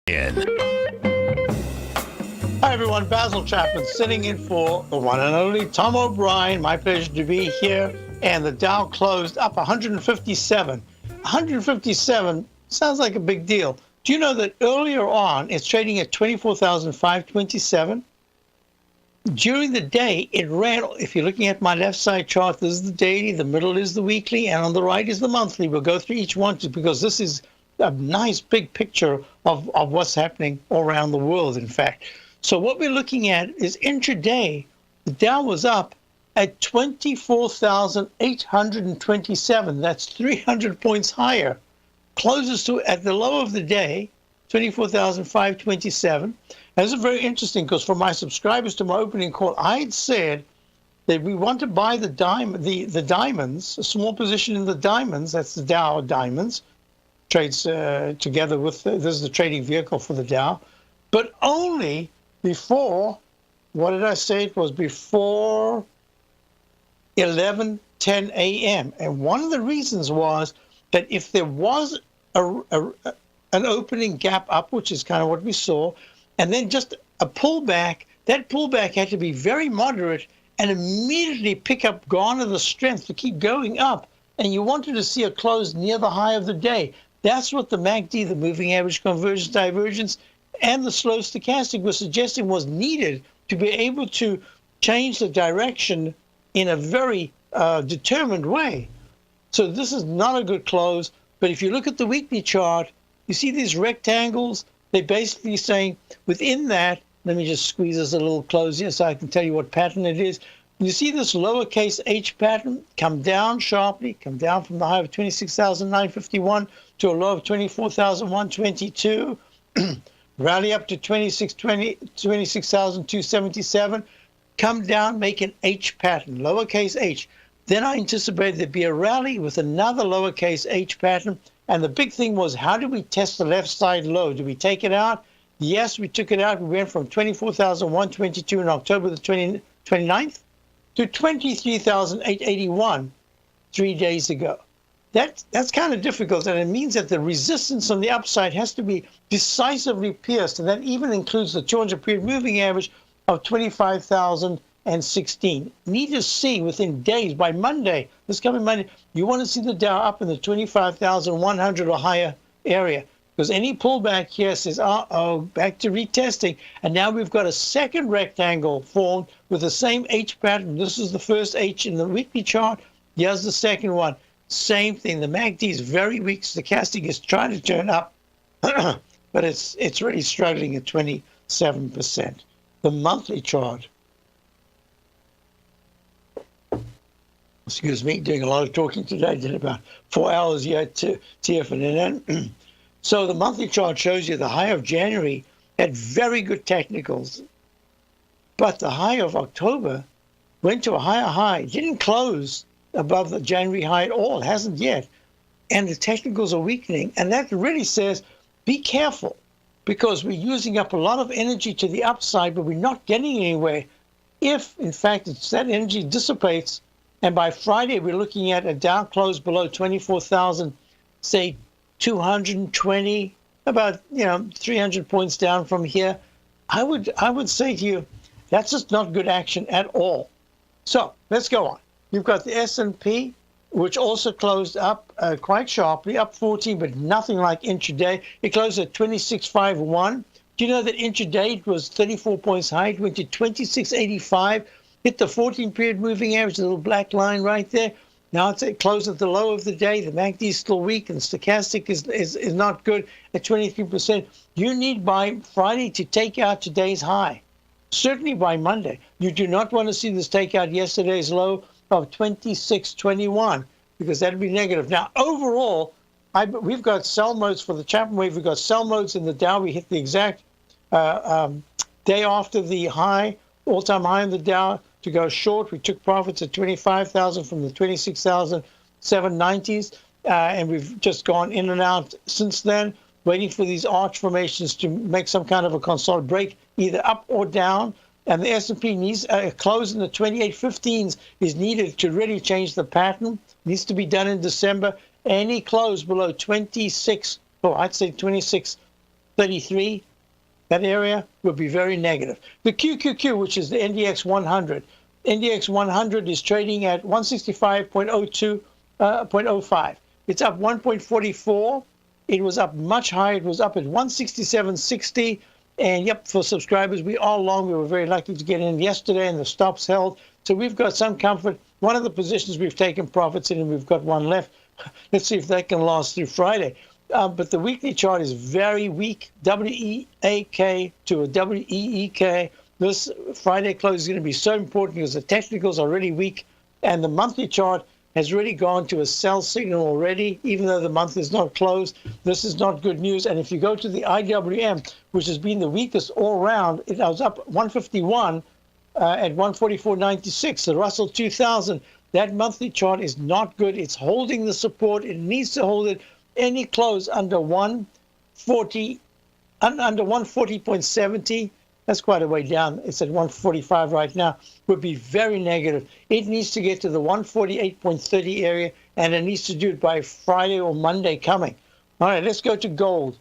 Hi everyone, Basil Chapman sitting in for the one and only Tom O'Brien. My pleasure to be here. And the Dow closed up 157. 157 sounds like a big deal. Do you know that earlier on it's trading at 24,527? During the day, it ran, if you're looking at my left side chart, this is the daily, the middle is the weekly, and on the right is the monthly. We'll go through each one because this is a nice big picture of what's happening all around the world, in fact. So what we're looking at is intraday, the Dow was up at 24,827. That's 300 points higher. Closes to, at the low of the day, 24,527. And this is very interesting because for my subscribers to my opening call, I had said that we want to buy the diamonds, a small position in the diamonds, that's the Dow diamonds, trades together with, this is the trading vehicle for the Dow, but only before, what did I say? It was before 11:10 a.m. And one of the reasons was that if there was an opening gap up, which is kind of what we saw, and then just a pullback, that pullback had to be very moderate and immediately pick up, garner the strength to keep going up. And you wanted to see a close near the high of the day. That's what the MACD, the moving average convergence divergence, and the slow stochastic was suggesting was needed to be able to change the direction in a very determined way. So this is not a good close. But if you look at the weekly chart, you see these rectangles. They're basically saying within that, let me just squeeze this a little close here so I can tell you what pattern it is. You see this lowercase h pattern come down sharply, come down from the high of 26,951 to a low of 24,122. Rally up to 26,277, come down, make an H pattern, lowercase h. Then I anticipated there'd be a rally with another lowercase h pattern. And the big thing was, how did we test the left side low? Did we take it out? Yes, we took it out. We went from 24,122 in October the 29th to 23,881 3 days ago. That's kind of difficult, and it means that the resistance on the upside has to be decisively pierced, and that even includes the 200-period moving average of 25,016. Need to see within days, by Monday, this coming Monday, you want to see the Dow up in the 25,100 or higher area, because any pullback here says, uh-oh, back to retesting, and now we've got a second rectangle formed with the same H pattern. This is the first H in the weekly chart. Here's the second one. Same thing. The MACD is very weak. Stochastic is trying to turn up, but it's really struggling at 27%. The monthly chart, excuse me, doing a lot of talking today. Did about 4 hours yet to TFNN. So the monthly chart shows you the high of January had very good technicals, but the high of October went to a higher high. It didn't close above the January high at all, hasn't yet. And the technicals are weakening. And that really says, be careful, because we're using up a lot of energy to the upside, but we're not getting anywhere. If, in fact, that energy dissipates, and by Friday we're looking at a Dow close below 24,000, say 220, about 300 points down from here, I would say to you, that's just not good action at all. So let's go on. You've got the S&P, which also closed up quite sharply, up 14, but nothing like intraday. It closed at 26.51. Do you know that intraday it was 34 points high? It went to 26.85, hit the 14-period moving average, the little black line right there. Now it's closed at the low of the day. The MACD is still weak, and the stochastic is not good at 23%. You need by Friday to take out today's high, certainly by Monday. You do not want to see this take out yesterday's low of 26.21, because that'd be negative. Now, overall, we've got sell modes for the Chapman wave. We've got sell modes in the Dow. We hit the exact day after the high, all-time high in the Dow to go short. We took profits at 25,000 from the 26,790s, and we've just gone in and out since then, waiting for these arch formations to make some kind of a consolidation break, either up or down. And the S&P needs a close in the 28.15s is needed to really change the pattern. Needs to be done in December. Any close below 26, or I'd say 26 33, that area would be very negative. The QQQ, which is the NDX 100, NDX 100 is trading at 165.05. It's up 1.44. It was up much higher. It was up at 167.60. And yep, for subscribers, we are long. We were very lucky to get in yesterday, and the stops held. So we've got some comfort. One of the positions we've taken profits in, and we've got one left. Let's see if that can last through Friday. But the weekly chart is very weak. WEAK to a WEEK. This Friday close is going to be so important because the technicals are really weak, and the monthly chart has really gone to a sell signal already, even though the month is not closed. This is not good news. And if you go to the IWM, which has been the weakest all round, it was up 151 at 144.96. The Russell 2000, that monthly chart is not good. It's holding the support. It needs to hold it. Any close under 140, under 140.70, that's quite a way down. It's at 145 right now, would be very negative. It needs to get to the 148.30 area, and it needs to do it by Friday or Monday coming. All right, let's go to gold.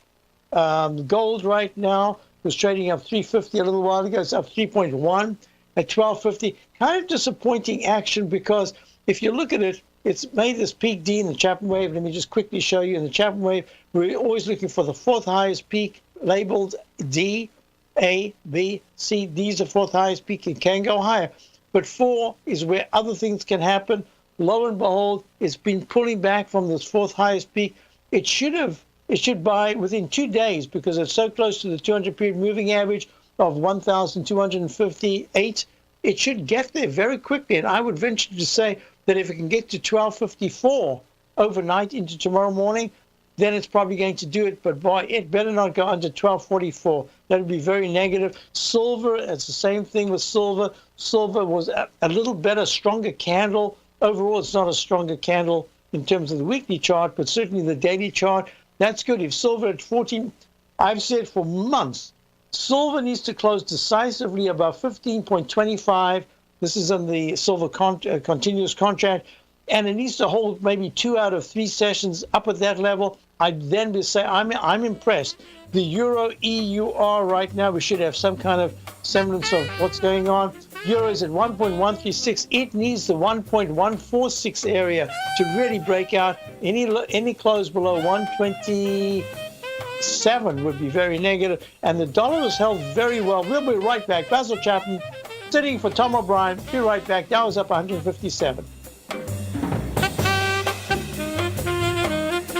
Gold right now was trading up 350 a little while ago. It's up 3.1 at 1250. Kind of disappointing action because if you look at it, it's made this peak D in the Chapman wave. Let me just quickly show you. In the Chapman wave, we're always looking for the fourth highest peak labeled D, A, B, C. D's the fourth highest peak. It can go higher. But 4 is where other things can happen. Lo and behold, it's been pulling back from this fourth highest peak. It should buy within 2 days because it's so close to the 200-period moving average of 1,258. It should get there very quickly. And I would venture to say that if it can get to 1254 overnight into tomorrow morning, then it's probably going to do it. But boy, it better not go under 1244. That would be very negative. Silver, it's the same thing with silver. Silver was a little better, stronger candle. Overall, it's not a stronger candle in terms of the weekly chart, but certainly the daily chart. That's good. If silver at 14, I've said for months, silver needs to close decisively above 15.25. This is on the silver continuous contract, and it needs to hold maybe 2 out of 3 sessions up at that level. I'd then be say I'm impressed. The euro EUR right now, we should have some kind of semblance of what's going on. Euro is at 1.136. It needs the 1.146 area to really break out. Any close below 127 would be very negative. And the dollar is held very well. We'll be right back. Basil Chapman sitting for Tom O'Brien. Be right back. Dow is up 157.